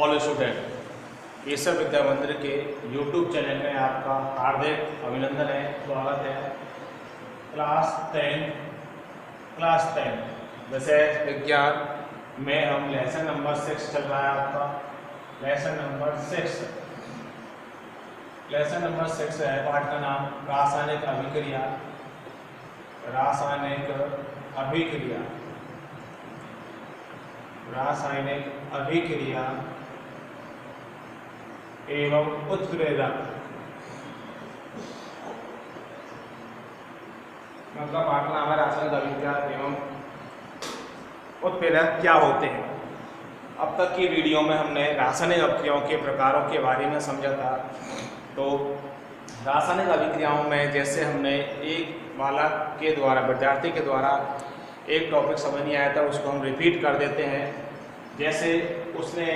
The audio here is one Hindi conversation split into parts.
ऑल स्टूडेंट, केशव विद्या मंदिर के यूट्यूब चैनल में आपका हार्दिक अभिनंदन है, स्वागत है। क्लास 10 विषय विज्ञान में हम लेसन नंबर 6 चल रहा है आपका। लेसन नंबर 6 है, पाठ का नाम रासायनिक अभिक्रिया। रासायनिक अभिक्रिया एवं उत्प्रेरक। मतलब पाठ का नाम है रासायनिक अभिक्रिया एवं उत्प्रेरक क्या होते हैं। अब तक की वीडियो में हमने रासायनिक अभिक्रियाओं के प्रकारों के बारे में समझा था। तो रासायनिक अभिक्रियाओं में जैसे हमने एक बालक के द्वारा, विद्यार्थी के द्वारा एक टॉपिक समझ नहीं आया था, उसको हम रिपीट कर देते हैं। जैसे उसने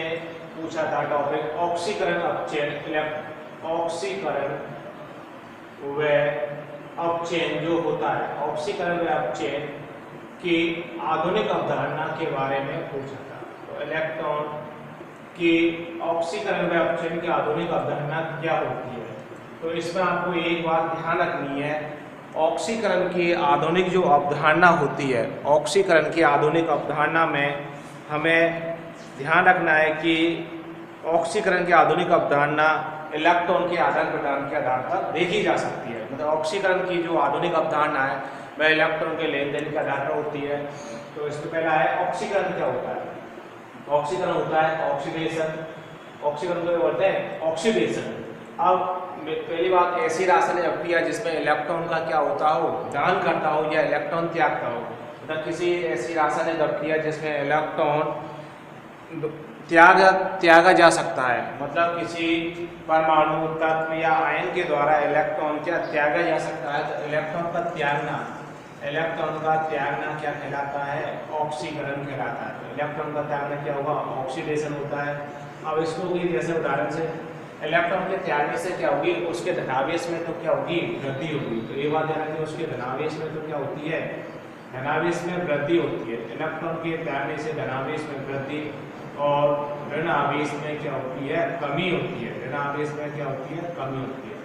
पूछा था टॉपिक ऑक्सीकरण अपचयन। ऑक्सीकरण व अपचयन जो होता है, ऑक्सीकरण व अपचयन की आधुनिक अवधारणा के बारे में पूछा था। तो इलेक्ट्रॉन की ऑक्सीकरण व अपचयन की आधुनिक अवधारणा क्या होती है। तो इसमें आपको एक बात ध्यान रखनी है, ऑक्सीकरण की आधुनिक जो अवधारणा होती है, ऑक्सीकरण की आधुनिक अवधारणा में हमें ध्यान रखना है कि ऑक्सीकरण की आधुनिक अवधारणा इलेक्ट्रॉन के आदान प्रदान के आधार पर देखी जा सकती है। मतलब ऑक्सीकरण की जो आधुनिक अवधारणा है वह इलेक्ट्रॉन के लेन देन के आधार पर होती है। तो इसमें पहला है ऑक्सीकरण क्या होता है। ऑक्सीकरण होता है ऑक्सीडेशन। ऑक्सीकरण को बोलते हैं ऑक्सीडेशन। अब पहली बात, ऐसी रासायनिक अभिक्रिया जिसमें इलेक्ट्रॉन का क्या होता हो, दान करता हो या इलेक्ट्रॉन त्यागता हो। मतलब किसी ऐसी रासायनिक अभिक्रिया जिसमें इलेक्ट्रॉन त्यागा जा सकता है। मतलब किसी परमाणु, तत्व या आयन के द्वारा इलेक्ट्रॉन क्या त्यागा जा सकता है। तो इलेक्ट्रॉन का त्यागना क्या कहलाता है, ऑक्सीकरण कहलाता है। तो इलेक्ट्रॉन का त्यागना क्या होगा, ऑक्सीडेशन होता है। अब इसको भी जैसे उदाहरण से, इलेक्ट्रॉन के त्यागने से क्या होगी, उसके धनावेश में तो क्या होगी, वृद्धि होगी। तो ये बात ध्यान रखिए, उसके धनावेश में तो क्या होती है, धनावेश में वृद्धि होती है। इलेक्ट्रॉन के त्यागने से धनावेश में वृद्धि और ऋण आवेश में क्या होती है, कमी होती है। ऋण आवेश में क्या होती है, कमी होती है।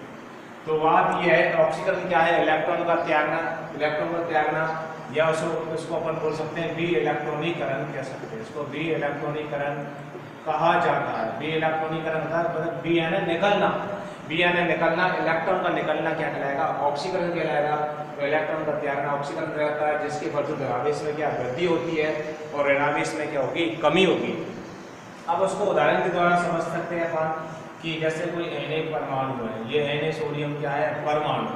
तो बात यह है, ऑक्सीकरण क्या है, इलेक्ट्रॉन का त्यागना या उसको अपन बोल सकते हैं बी इलेक्ट्रॉनीकरण कह सकते हैं। इसको बी इलेक्ट्रॉनीकरण कहा जाता है। बी इलेक्ट्रॉनीकरण का मतलब बी यानी निकलना। बी यानी निकलना, इलेक्ट्रॉन का निकलना क्या कहलाएगा, ऑक्सीकरण कहलाएगा। तो इलेक्ट्रॉन का त्यागना ऑक्सीकरण कहलाता है, जिसके फलस्वरूप धनावेश में क्या वृद्धि होती है और ऋणावेश में क्या होगी, कमी होगी। अब उसको उदाहरण के द्वारा समझ सकते हैं अपन कि जैसे कोई Na परमाणु है, ये Na सोडियम क्या है, परमाणु।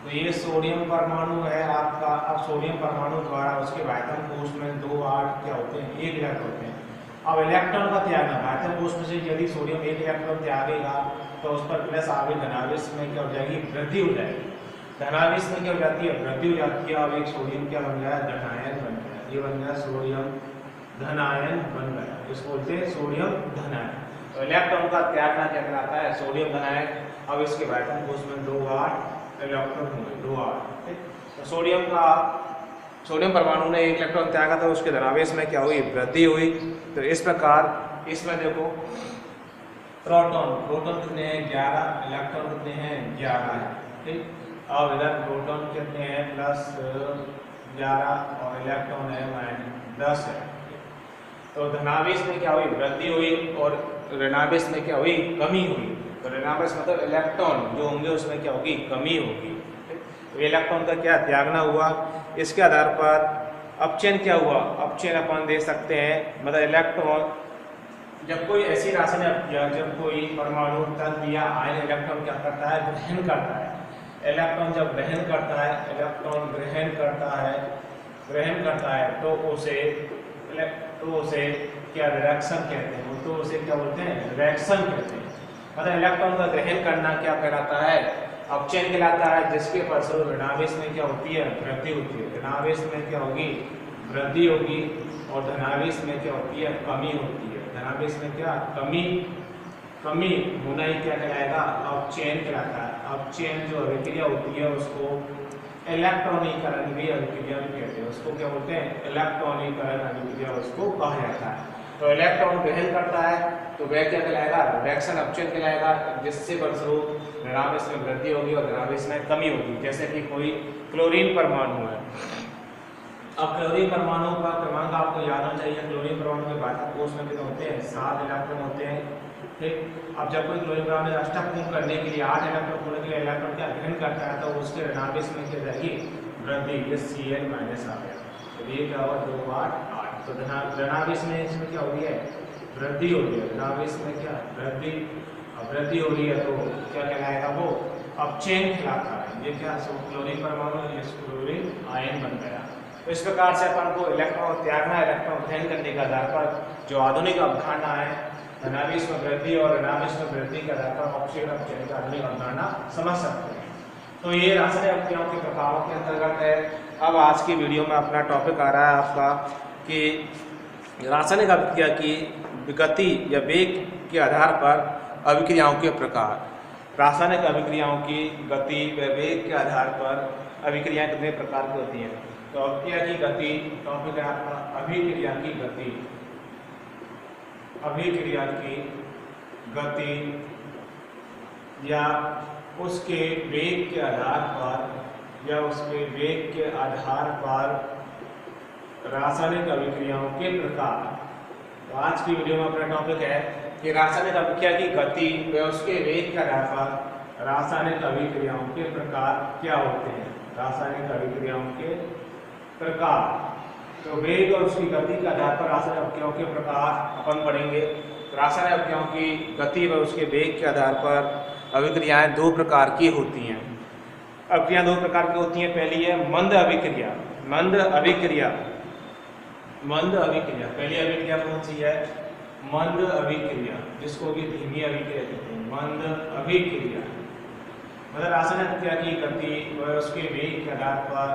तो ये सोडियम परमाणु है आपका। अब सोडियम परमाणु द्वारा उसके आयतन कोश में 2 8 क्या होते हैं, 1 इलेक्ट्रॉन होते हैं। अब इलेक्ट्रॉन का त्यागना, आयतन कोश में से यदि सोडियम 1 इलेक्ट्रॉन त्यागेगा तो उस पर प्लस आगे धनावेश में क्या हो जाएगी, वृद्धि हो जाएगी। धनावेश में क्या हो जाती है, वृद्धि हो जाती है। अब एक सोडियम क्या बन गया, धनायन बन गया। ये बन गया सोडियम धनायन बन गया, इसको बोलते हैं सोडियम धनायन। तो इलेक्ट्रॉन का त्यागना क्या कहलाता है, सोडियम धनायन। अब इसके आयतन कोश में 2 8 इलेक्ट्रॉन हुए, 2 8। तो सोडियम परमाणु ने 1 इलेक्ट्रॉन त्यागा था, उसके धनावेश में क्या हुई, वृद्धि हुई। तो इस प्रकार इसमें देखो प्रोटॉन कितने हैं, 11, इलेक्ट्रॉन कितने हैं, 11 है। ठीक, अब इधर प्रोटॉन कितने हैं, +11 और इलेक्ट्रॉन है -10 है। तो धनावेश में क्या हुई, वृद्धि हुई और ऋणावेश में क्या हुई, कमी हुई। तो ऋणावेश मतलब इलेक्ट्रॉन जो होंगे उसमें क्या होगी, कमी होगी। तो इलेक्ट्रॉन का क्या त्यागना हुआ। इसके आधार पर अपचयन क्या हुआ, अपचयन अपन देख सकते हैं। मतलब इलेक्ट्रॉन जब कोई ऐसी रासायनिक अभिक्रिया, जब कोई परमाणु, तत्व या आयन इलेक्ट्रॉन क्या करता है, ग्रहण करता है। इलेक्ट्रॉन जब ग्रहण करता है, इलेक्ट्रॉन ग्रहण करता है तो उसे क्या रिएक्शन कहते हैं। तो उसे क्या बोलते हैं, रिएक्शन कहते हैं। मतलब इलेक्ट्रॉन का ग्रहण करना क्या कहलाता है, अपचयन कहलाता है, जिसके फलस्वरूप ऋणावेश में क्या होती है, वृद्धि होती है। ऋणावेश में क्या होगी, वृद्धि होगी और धनावेश में क्या होती है, कमी होती है। धनावेश में क्या कमी होना ही क्या कहलाएगा, अपचयन कहलाता है। अपचयन जो अभिक्रिया होती है उसको इलेक्ट्रॉनीकरण भी अभिक्रिया भी कहते हैं। उसको क्या बोलते हैं, इलेक्ट्रॉनीकरण अभिक्रिया उसको कहा जाता है। तो इलेक्ट्रॉन ग्रहण करता है तो वह क्या कहलाएगा, रिडक्शन अपचयन कहलाएगा, जिससे फलस्वरूप धनावेश में वृद्धि होगी और धनावेश में कमी होगी। जैसे कि कोई क्लोरीन परमाणु है, अब क्लोरीन परमाणु का क्रमांक आपको याद होना चाहिए। क्लोरीन परमाणु के बाध्यक कोष में कितने होते हैं, 7 इलेक्ट्रॉन होते हैं, ठीक। अब जब कोई क्लोरीन परमाणु अष्टक पूर्ण करने के लिए 8 इलेक्ट्रॉन पूर्ण के लिए इलेक्ट्रॉन का ग्रहण करता है, तो उसके ऋणावेश में क्या जाएगी, वृद्धि, ये Cl माइनस आ गया। तो ये क्या हुआ, 2 8 8, तो ऋणावेश में इसमें क्या हो रही है, वृद्धि हो रही है। ऋणावेश में क्या वृद्धि, वृद्धि हो रही है तो क्या कहलाएगा, वो अपचयन कहलाता है। ये क्या, क्लोरीन परमाणु क्लोरीन आयन बन गया। तो इस प्रकार से अपन को इलेक्ट्रॉन त्यागना, इलेक्ट्रॉन अध्ययन करने के आधार पर जो आधुनिक अवधारणा है धनावेश में वृद्धि और ऋणावेश में वृद्धि के आधार पर अपचयन अपचयन का आधुनिक अवधारणा समझ सकते हैं। तो ये रासायनिक अभिक्रियाओं के प्रकारों के अंतर्गत है। अब आज की वीडियो में अपना टॉपिक आ रहा है आपका कि रासायनिक अभिक्रिया की गति या वेग के आधार पर अभिक्रियाओं के प्रकार। रासायनिक अभिक्रियाओं की गति व वेग के आधार पर अभिक्रियाएं कितने प्रकार की होती हैं। तो अभिक्रिया की गति टॉपिक है आपका अभिक्रिया की गति। अभिक्रिया की गति या उसके वेग के आधार पर या उसके वेग के आधार पर रासायनिक अभिक्रियाओं के प्रकार। तो आज की वीडियो में अपना टॉपिक है कि रासायनिक अभिक्रिया की गति व उसके वेग के आधार पर रासायनिक अभिक्रियाओं के प्रकार क्या होते हैं। रासायनिक अभिक्रियाओं के प्रकार, तो वेग और उसकी गति के आधार पर रासायनिक अभिक्रियाओं के प्रकार अपन पढ़ेंगे। रासायनिक अभिक्रियाओं की गति व उसके वेग के आधार पर अभिक्रियाएं 2 प्रकार की होती हैं। अभिक्रियाएं 2 प्रकार की होती हैं। पहली है मंद अभिक्रिया। मंद अभिक्रिया, मंद अभिक्रिया, पहली अभिक्रिया कौन सी है, मंद अभिक्रिया, जिसको कि धीमी अभिक्रिया कहते हैं। मंद अभिक्रिया मतलब रासायनिक अभिक्रिया की गति व उसके वेग के आधार पर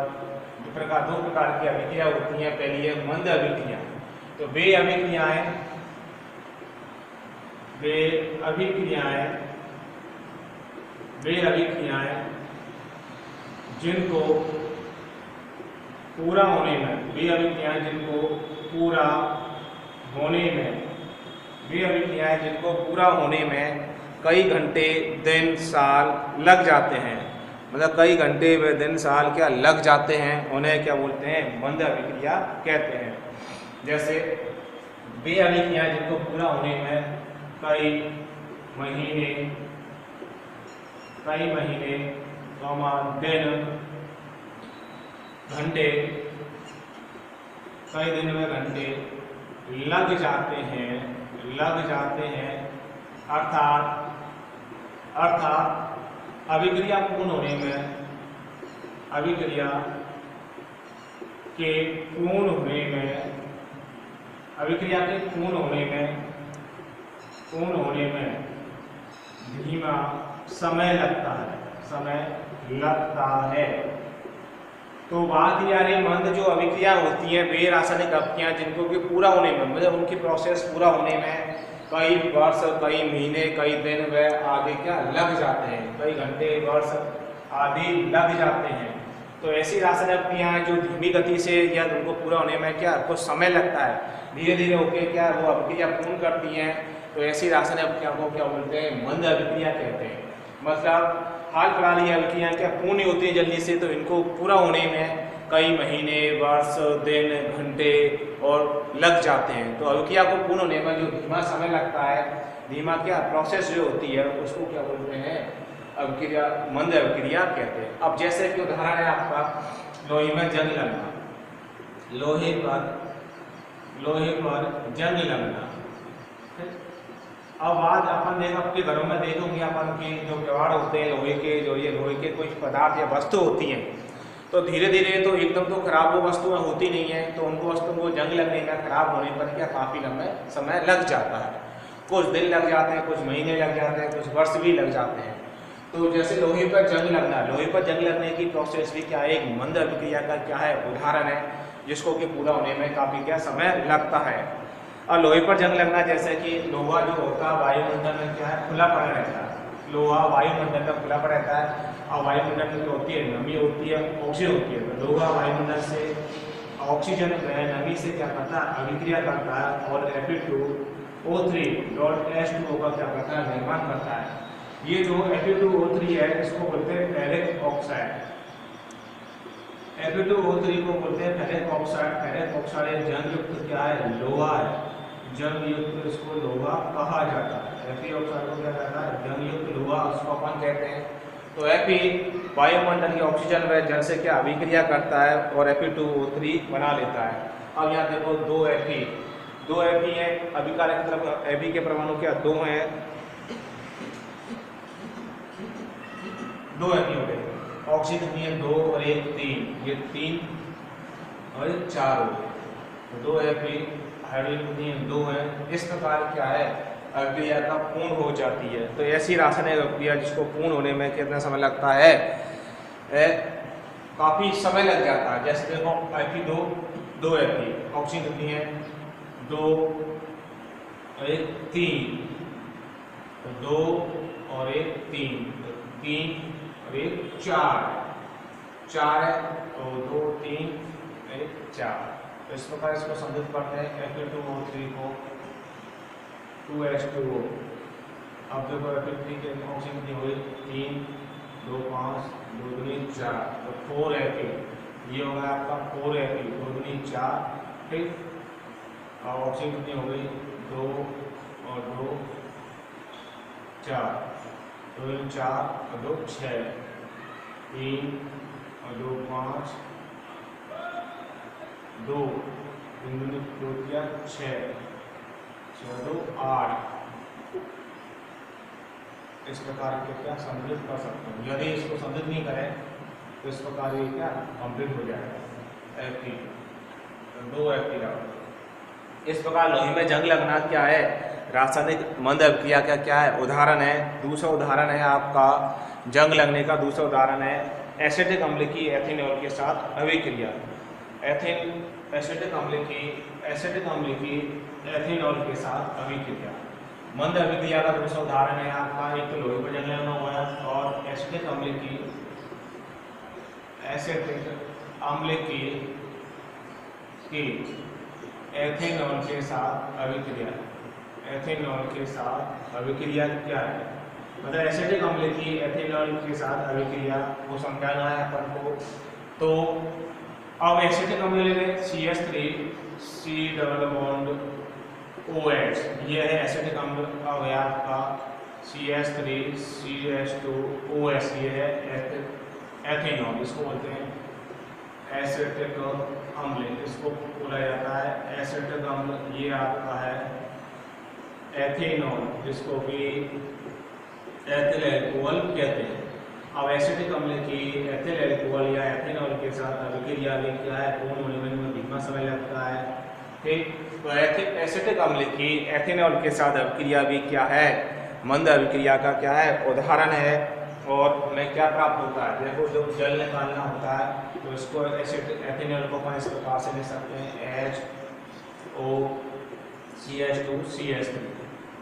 2 प्रकार की अभिक्रिया होती हैं। पहली है मंद अभिक्रिया। तो वे अभिक्रियाएं जिनको पूरा होने में, वे अभिक्रियाएं जिनको पूरा होने में कई घंटे दिन साल लग जाते हैं। मतलब कई घंटे व दिन साल क्या लग जाते हैं, उन्हें क्या बोलते हैं, मंद अभिक्रिया कहते हैं। जैसे वे अभिक्रियाएं जिनको पूरा होने में कई महीने दिन घंटे, कई दिन व घंटे लग जाते हैं, अर्थात अभिक्रिया पूर्ण होने में, अभिक्रिया के पूर्ण होने में धीमा समय लगता है। तो बात ये आ रही, मंद जो अभिक्रिया होती हैं वे रासायनिक अभिक्रिया जिनको कि पूरा होने में, मतलब उनकी प्रोसेस पूरा होने में कई वर्ष, कई महीने, कई दिन व आगे क्या लग जाते हैं, कई घंटे, वर्ष आदि लग जाते हैं। तो ऐसी रासायनिक अभिक्रियाएं जो धीमी गति से या उनको पूरा होने में क्या कुछ समय लगता है, धीरे धीरे होकर क्या वो अभिक्रिया पूर्ण करती हैं, तो ऐसी रासायनिक अभिक्रियाओं को क्या बोलते हैं, मंद अभिक्रिया कहते हैं। मतलब हाल फिलहाल ये अभिक्रियाएं क्या पूर्ण होती हैं जल्दी से, तो इनको पूरा होने में कई महीने, वर्ष, दिन, घंटे और लग जाते हैं। तो अभिक्रिया को पूर्ण होने में जो धीमा समय लगता है, धीमा क्या प्रोसेस जो होती है, उसको क्या बोलते हैं, अभिक्रिया, मंद अभिक्रिया कहते हैं। अब जैसे कि उदाहरण है आपका लोहे में जंग लगना, लोहे पर जंग लगना। अब आज अपन देख अपने घरों में देखोगे अपन के जो किवाड़ होते हैं लोहे के, जो ये लोहे के कोई पदार्थ या वस्तु होती हैं, तो धीरे धीरे तो एकदम तो खराब वो वस्तुएं होती नहीं है, तो उनको वस्तुओं को जंग लगने का, खराब होने पर क्या काफ़ी लंबा समय लग जाता है। कुछ दिन लग जाते हैं, कुछ महीने लग जाते हैं, कुछ वर्ष भी लग जाते हैं। तो जैसे लोहे पर जंग लगना, लोहे पर जंग लगने की प्रोसेस भी क्या है, एक मंद अभिक्रिया का क्या है उदाहरण है, जिसको कि पूरा होने में काफ़ी क्या समय लगता है। और लोहे पर जंग लगना जैसे कि लोहा जो होता है वायुमंडल में क्या है, खुला पड़ा रहता है। लोहा वायुमंडल में खुला पड़ा रहता है और वायुमंडल में जो होती है नमी होती है, ऑक्सीजन होती है। तो लोहा वायुमंडल से ऑक्सीजन नमी से क्या करता है, अभिक्रिया करता है और O3.H2O का क्या करता है, निर्माण करता है। ये जो Fe2O3 है इसको बोलते हैं फेरिक ऑक्साइड। Fe2O3 को बोलते हैं फेरिक ऑक्साइड। फेरिक ऑक्साइड एक जंग युक्त क्या है, लोहा है। जंग युक्त इसको लोहा कहा जाता है। Fe ऑक्साइड को क्या कहता है, जंग युक्त लोहा, उसको अपन कहते हैं। तो Fe वायुमंडल की ऑक्सीजन व जल से क्या अभिक्रिया करता है और Fe2O3 बना लेता है। अब यहाँ देखो दो Fe है, अभिकारक की तरफ Fe के परमाणु क्या दो हैं, दो Fe हो गए। ऑक्सीजन कितनी है, दो और एक तीन, ये तीन और ये चार हो गए, तो दो Fe। हाइड्रोजन कितनी है, दो है। इस प्रकार क्या है, अभिक्रिया का पूर्ण हो जाती है। तो ऐसी रासायनिक अभिक्रिया जिसको पूर्ण होने में कितना समय लगता है, काफी समय लग जाता है। जैसे देखो Fe2 दो Fe, ऑक्सीजन कितनी है, दो और एक तीन, तो दो और एक तीन, तो तीन और एक चार है, तो दो तीन एक चार। तो इस प्रकार इसको संबंधित करते हैं Fe2O3 को 2H2O। अब देखो Fe3 के ऑक्सीजन कितनी हुई, तीन, दो पाँच, दो दूनी चार, तो 4Fe। ये होगा आपका 4Fe, दो दूनी चार, ठीक। और ऑक्सीजन कितनी हो गई, दो और दो चार, दो चार और दो छः, तीन और दो पाँच, दो दो दिया छः, छः दो आठ। इस प्रकार के क्या संतुलित कर सकते हैं। यदि इसको संतुलित नहीं करें तो इस प्रकार ये क्या कंप्लीट हो जाएगा Fe, दो Fe। इस प्रकार लोहे में जंग लगना क्या है, रासायनिक मंद अभिक्रिया का क्या है, उदाहरण है। दूसरा उदाहरण है आपका जंग लगने का, दूसरा उदाहरण है एसिटिक अम्ल की एथेनॉल के साथ अभिक्रिया। एसिटिक अम्ल की एथेनॉल के साथ अभिक्रिया। मंद अभिक्रिया का दूसरा उदाहरण है आपका, एक तो लोहे पर जंग लगना हुआ है, और एसिटिक अम्ल की एथेनॉल के साथ अभिक्रिया। एथेनॉल के साथ अभिक्रिया क्या है, मतलब एसिटिक अम्ल की एथेनॉल के साथ अभिक्रिया को समझाना है अपन को। तो अब एसिटिक अम्ल ले लें, CH3 डबल बॉन्ड OH, ये है एसिटिक अम्ल का हो गया आपका CH3 CH2OH, ये है एथेनॉल, इसको बोलते हैं एसिटिक अम्ल, इसको बोला जाता है एसिटिक अम्ल। ये आपका है एथेनॉल, जिसको कि एथिल अल्कोहल कहते हैं। अब एसिटिक अम्ल की एथिल अल्कोहल या एथेनॉल के साथ अभिक्रिया भी क्या है, पूर्ण होने में धीमा समय लगता है, ठीक। तो एसिटिक अम्ल की एथेनॉल के साथ अभिक्रिया भी क्या है, मंद अभिक्रिया का क्या है उदाहरण है। और हमें क्या प्राप्त होता है, देखो जब जल निकालना होता है तो इसको एसिटिक एथेनॉल को अपन इस प्रकार से लिख सकते हैं HOCH2CH3।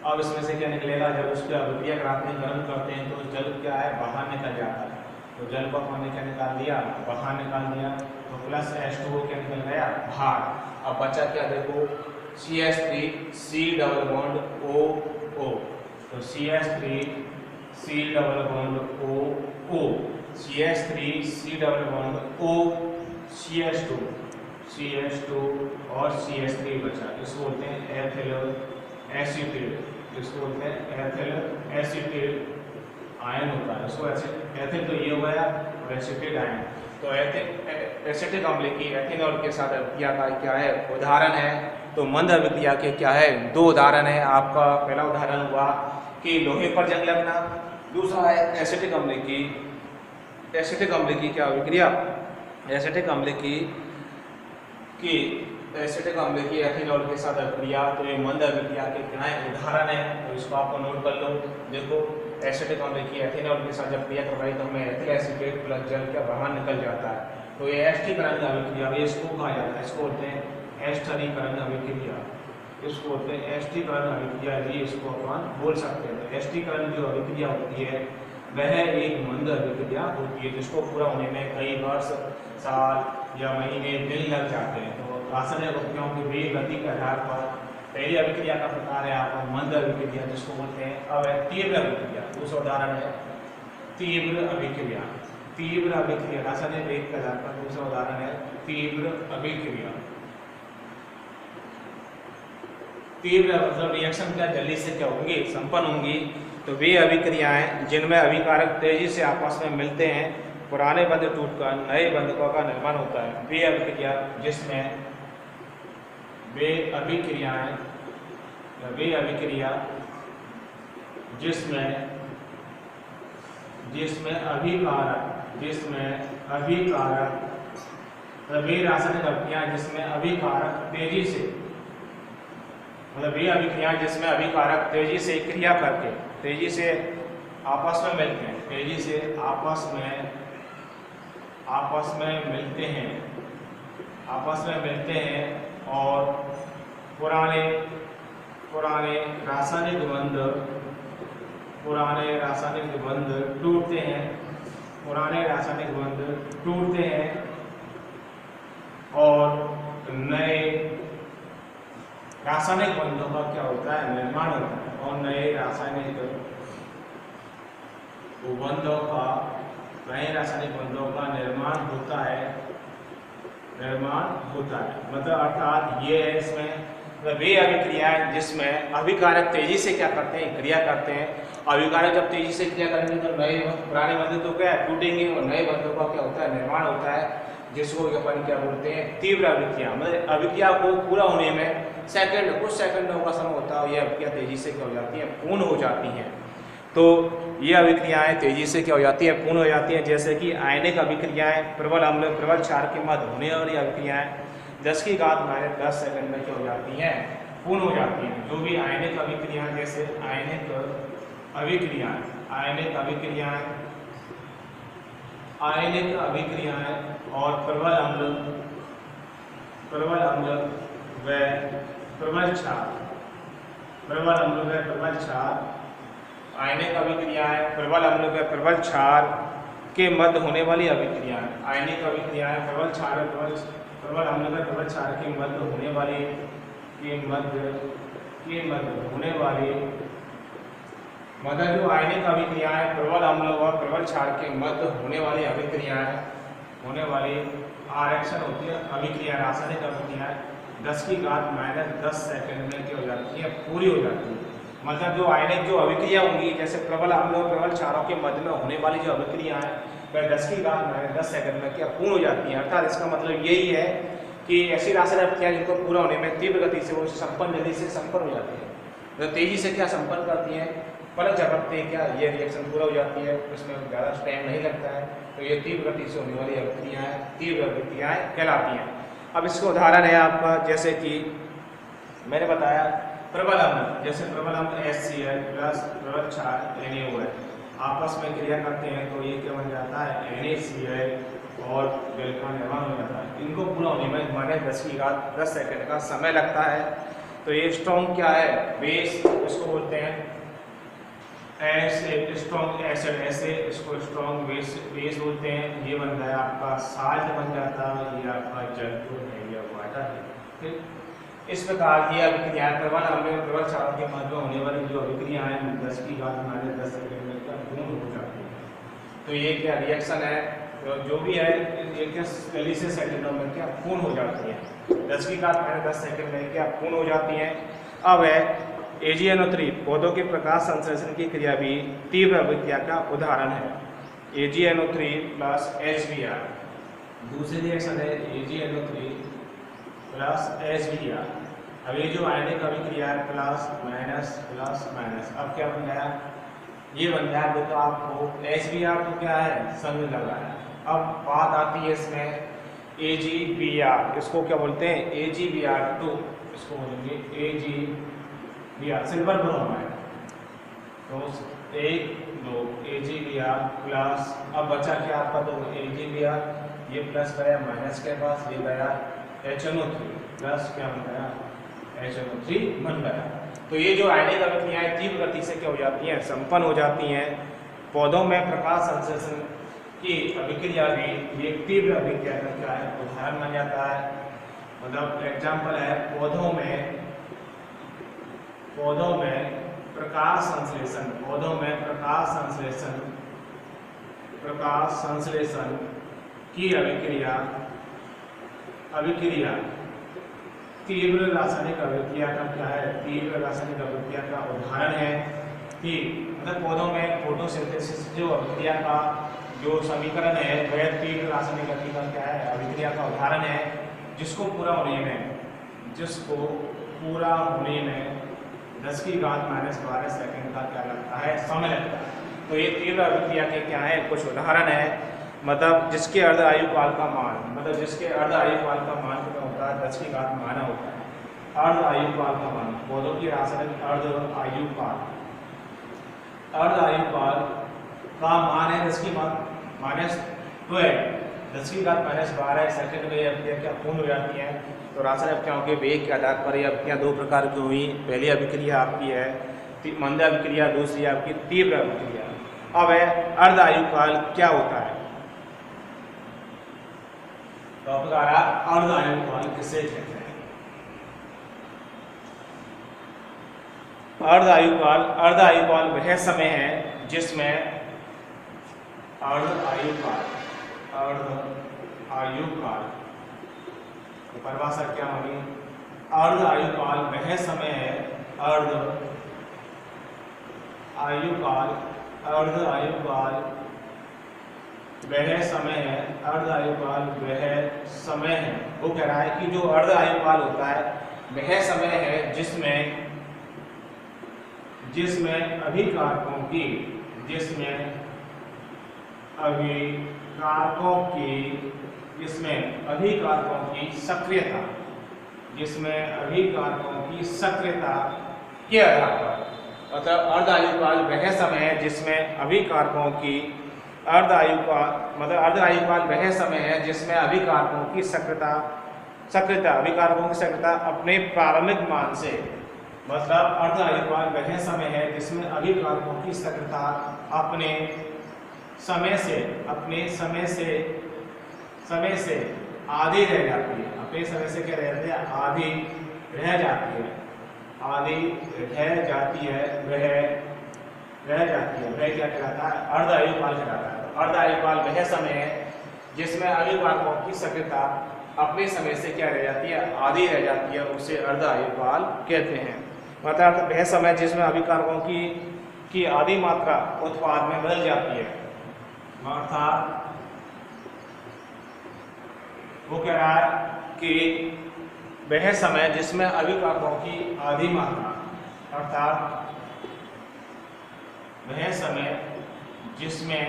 अब इसमें से क्या निकलेगा, जब उसकी अभिक्रिया कराते हैं, गर्म करते हैं, तो जल क्या है बाहर निकल जाता है। तो जल को हमने क्या निकाल दिया, बाहर निकाल दिया, तो प्लस H2O क्या निकल गया बाहर। अब बचा क्या, देखो CH3C डबल बॉन्ड OO, तो CH3C double bond OO, CH3C double bond O, CH2 और CH3 बचा, इसको बोलते हैं एथिल एसीटेट, इसको बोलते हैं एथिल एसीटेट आयन होता है। इसको एथिल तो ये हो गया और एसीटेट आयन। तो एसिटिक अम्ल की एथेनॉल के साथ अभिक्रिया का क्या है उदाहरण है। तो मंद अभिक्रिया के क्या है, दो उदाहरण है आपका। पहला उदाहरण हुआ कि लोहे पर जंग लगना, दूसरा है एसिटिक अम्ल की क्या अभिक्रिया, एसिटिक अम्ल की एथेनॉल के साथ अभिक्रिया। तो ये मंद अभिक्रिया के क्या है उदाहरण है, तो इसको आपको नोट कर लो। देखो एसिटिक अम्ल की एथेनॉल के साथ जब क्रिया करवाई तो हमें एथिल एसीटेट प्लस जल क्या बाहर निकल जाता है। तो ये एस्टीकरण अभिक्रिया, ये इसको कहा जाता है, इसको बोलते हैं एस्टरीकरण अभिक्रिया, इसको बोलते हैं एस्टीकरण अभिक्रिया जी, इसको अपन बोल सकते हैं। तो एस्टीकरण जो अभिक्रिया होती है वह एक मंद अभिक्रिया होती है, जिसको पूरा होने में कई वर्ष, साल या महीने, दिन लग जाते हैं। तो रासायनिक अभिक्रियाओं की वेग गति के आधार पर पहली अभिक्रिया का प्रकार है आपका मंद अभिक्रिया जिसको बोलते हैं। अब है तीव्र अभिक्रिया। दूसरा उदाहरण है तीव्र अभिक्रिया। तीव्र अभिक्रिया रासायनिक वेग के आधार पर दूसरा उदाहरण है तीव्र अभिक्रिया। तीव्र मतलब रिएक्शन क्या जल्दी से क्या होंगी, संपन्न होंगी। तो वे अभिक्रियाएं जिनमें अभिकारक तेजी से आपस में मिलते हैं, पुराने बंध टूटकर नए बंधकों का निर्माण होता है। वे अभिक्रिया जिसमें वे अभिक्रियाएं वे अभिक्रिया जिसमें अभिकारक वे रासायनिक अभिक्रियाएं जिसमें अभिकारक तेजी से मतलब वे अभिक्रियाएं जिसमें अभिकारक तेजी से क्रिया करके तेजी से आपस में मिलते हैं, तेजी से आपस में मिलते हैं और पुराने रासायनिक बंध टूटते हैं और नए रासायनिक बंधों का क्या होता है, निर्माण होता है। और नए रासायनिक बंधों का निर्माण होता है। मतलब अर्थात ये है इसमें वे अभिक्रियाएं जिसमें अभिकारक तेजी से क्या करते हैं, क्रिया करते हैं। अभिकारक जब तेजी से क्रिया करेंगे तो नए पुराने बंध तो क्या टूटेंगे और नए बंधों का क्या होता है, निर्माण होता है, जिसको अपन क्या बोलते हैं, तीव्र अभिक्रिया। मतलब अभिक्रिया को पूरा होने में कुछ सेकंडों का समय होता है। ये अभिक्रिया तेजी से क्या हो जाती है, पूर्ण हो जाती हैं। तो ये अभिक्रियाएं तेजी से क्या हो जाती है, पूर्ण हो जाती हैं। जैसे कि आयनिक अभिक्रियाएं प्रबल अम्ल प्रबल क्षार के मध्य होने वाली अभिक्रियाएं 10⁻⁻10 सेकंड में क्या हो जाती हैं, पूर्ण हो जाती हैं। जो भी आयनिक अभिक्रियाएं जैसे आयनिक अभिक्रियाएं और प्रबल अम्ल व प्रबल क्षार आयनिक अभिक्रियाएं प्रबल अम्ल व प्रबल क्षार के मध्य होने वाली अभिक्रियाएं। आयनिक अभिक्रियाएं प्रबल अम्ल व प्रबल क्षार के मध्य होने वाली मतलब जो आयनिक अभिक्रियाएं प्रबल अम्ल व प्रबल क्षार के मध्य होने वाली आरक्षण होती है अभिक्रिया, रासायनिक अभिक्रियाएं 10⁻⁻10 सेकंड में क्या हो जाती है, पूरी हो जाती है। मतलब जो आयनिक जो अभिक्रिया होंगी जैसे प्रबल अम्ल और प्रबल क्षारों के मध्य में होने वाली जो अभिक्रिया है वह 10⁻⁻10 सेकंड में क्या पूर्ण हो जाती है। अर्थात इसका मतलब यही है कि ऐसी रासायनिक अभिक्रिया जिनको पूरा होने में तीव्र गति से वो जल्दी से संपन्न हो जाती है, तो तेजी से क्या संपन्न करती है, पलक झपकते क्या ये रिएक्शन पूरा हो जाती है, उसमें ज़्यादा टाइम नहीं लगता है। तो ये तीव्र गति से होने वाली अभिक्रियाएं तीव्र अभिक्रियाएं कहलाती हैं। अब इसका उदाहरण है आपका, जैसे कि मैंने बताया प्रबल अम्ल, जैसे प्रबल अम्ल HCl प्लस प्रबल क्षार NaOH आपस में क्रिया करते हैं तो ये क्या बन जाता है, NaCl और जल का निर्माण हो जाता है। इनको पूरा होने में हमारे 10⁻10 सेकंड का समय लगता है। तो ये स्ट्रॉन्ग क्या है, बेस, इसको बोलते हैं स्ट्रॉन्ग एसिड, ऐसे इसको स्ट्रॉन्ग बेस बोलते हैं। ये बन गया आपका साल्ट बन जाता है, ये आपका जल है या वाटर है। ठीक, इस प्रकार की अभिक्रियाएं प्रबल अम्ल और प्रबल क्षारों के मध्य होने वाली जो अभिक्रियाएं 10⁻10 सेकंड में पूर्ण हो जाती है। तो ये क्या रिएक्शन है, तो जो भी है ये क्या जल्दी से सेकंडों में क्या पूर्ण हो जाती है, 10⁻10 सेकंड में क्या पूर्ण हो जाती हैं। अब है AgNO3 पौधों के प्रकाश संश्लेषण की क्रिया भी तीव्र अभिक्रिया का उदाहरण है। AgNO3 प्लस HBr दूसरी रिएक्शन है AgNO3 प्लस HBr। अब ये जो आयनिक अभिक्रिया है प्लस माइनस। अब क्या बन गया, ये बन गया तो आपको HBr तो क्या है, संग लग रहा है। अब बात आती है इसमें AgBr, इसको क्या बोलते हैं, AgBr2, इसको बोलेंगे AgBr, सिल्वर ब्रोमाइड। तो 1 2 AgBr प्लस, अब बचा क्या आपका, तो AgBr ये प्लस गया माइनस के पास, ये गया HNO3 प्लस, क्या बन गया, HNO3 बन गया। तो ये जो आयनिक अभिक्रियाएं तीव्र गति से क्या हो जाती हैं, संपन्न हो जाती हैं। पौधों में प्रकाश संश्लेषण की अभिक्रिया भी ये तीव्र अभिक्रिया का क्या है, उदाहरण बन जाता है। मतलब एग्जाम्पल है, पौधों में पौधों में प्रकाश संश्लेषण, पौधों में प्रकाश संश्लेषण की अभिक्रिया तीव्र रासायनिक अभिक्रिया का क्या है? तीव्र रासायनिक अभिक्रिया का उदाहरण है कि मतलब पौधों में फोटोसिंथेसिस जो अभिक्रिया का जो समीकरण है वह तीव्र रासायनिक अभिक्रिया का क्या है? अभिक्रिया का उदाहरण है, जिसको पूरा होने में 10 की घात -12 सेकंड का क्या लगता है? समय लगता है। तो ये तीव्र अभिक्रिया के क्या है? कुछ उदाहरण है। मतलब जिसके अर्ध आयु काल का मान, मतलब जिसके अर्ध आयु काल का मान कितना होता है? 10 की घात माना होता है। अर्ध आयु काल का मान, पौधों की रासायनिक अर्ध आयु काल का मान है 10 की घात -12, 10 की घात -12 सेकंड में ये अभिक्रिया क्या पूर्ण हो जाती है। तो रासायनिक अभिक्रियाओं के वेग के आधार पर ये अभिक्रिया दो प्रकार की हुई। पहली अभिक्रिया आपकी है मंद अभिक्रिया, दूसरी आपकी तीव्र अभिक्रिया। अब है अर्ध आयु काल क्या होता है? तो अर्ध आयु काल किसे कहते हैं? अर्ध आयु काल वह समय है जिसमें अर्ध आयु काल तो परिभाषा क्या होगी? अर्ध आयु काल वह समय है, अर्ध आयु काल वह समय है। वो कह रहा है कि जो अर्ध आयु काल होता है वह समय है जिसमें अभिकारकों की सक्रियता के आधार पर, मतलब अर्ध आयु काल वह समय है जिसमें अभिकारकों की सक्रियता अपने प्रारंभिक मान से, मतलब अर्ध आयु काल वह समय है जिसमें अभिकारकों की सक्रियता अपने समय से आधी रह जाती है। अपने समय से क्या रहती है? आधी रह जाती है। वह क्या कहलाता है? अर्ध आयु काल कहलाता है। अर्ध आयु काल वह समय है जिसमें अभिकारकों की सक्रियता अपने समय से क्या रह जाती है? आधी रह जाती है, उसे अर्ध आयु काल कहते हैं। मतलब वह समय जिसमें अभिकारकों की आधी मात्रा उत्पाद में बदल जाती है। अर्थात वो कह रहा है कि वह समय जिसमें अभिकारकों की आधी मात्रा, अर्थात वह समय जिसमें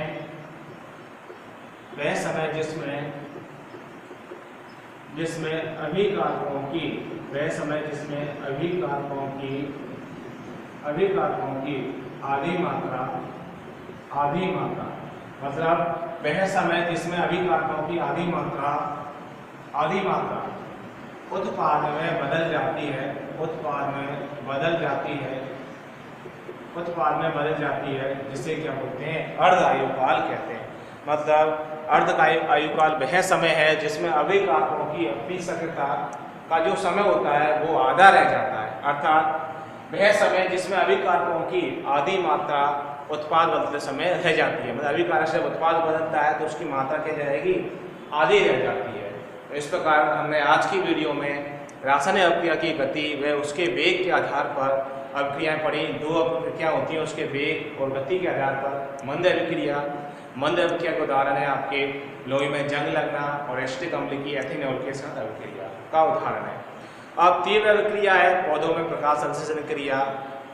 अभिकारकों की आधी मात्रा, मतलब वह समय जिसमें अभिकारकों की आधी मात्रा उत्पाद में बदल जाती है, जिसे क्या बोलते हैं? अर्ध आयु काल कहते हैं। मतलब अर्ध आयु काल वह समय है जिसमें अभिकारकों की अपनी सक्रियता का जो समय होता है वो आधा रह जाता है। अर्थात वह समय जिसमें अभिकारकों की आधी मात्रा उत्पाद बदलते समय रह जाती है। मतलब अभिकारक से उत्पाद बदलता है तो उसकी मात्रा क्या जाएगी? आधी रह जाती है। तो इस प्रकार हमने आज की वीडियो में रासायनिक अभिक्रिया की गति व उसके वेग के आधार पर अभिक्रियाएं पढ़ी। दो अभिक्रिया होती हैं, उसके वेग और गति के आधार पर। मंद अभिक्रिया के उदाहरण है आपके लोहे में जंग लगना और एसिटिक अम्ल की एथेनॉल के साथ अभिक्रिया का उदाहरण है। अब तीव्र अभिक्रिया है पौधों में प्रकाश संश्लेषण क्रिया,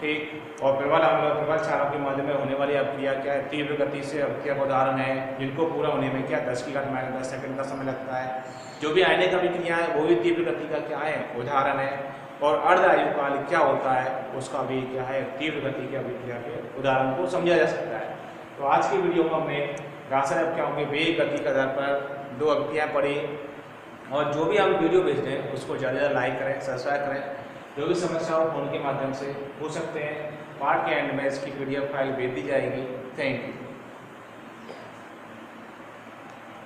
ठीक। और प्रबल अम्ल प्रबल क्षारों के माध्यम में होने वाली अभिक्रिया क्या है? तीव्र गति से अभिक्रिया का उदाहरण है, जिनको पूरा होने में क्या 10 की घात -10 सेकंड का समय लगता है। जो भी आयनिक अभिक्रिया है वो भी तीव्र गति का क्या है? उदाहरण है। और अर्ध आयु काल क्या होता है? उसका भी क्या है? तीव्र गति की अभिक्रिया के उदाहरण को समझा जा सकता है। तो आज की वीडियो में हमने रासायनिक अभिक्रियाओं के वेग गति के आधार पर दो अभिक्रियाएं पढ़ी। और जो भी हम वीडियो भेजते हैं उसको ज़्यादा से ज़्यादा लाइक करें, सब्सक्राइब करें। जो भी समस्या हो फोन के माध्यम से पूछ सकते हैं। पार्ट के एंड में इसकी PDF फाइल भेज दी जाएगी। Thank you.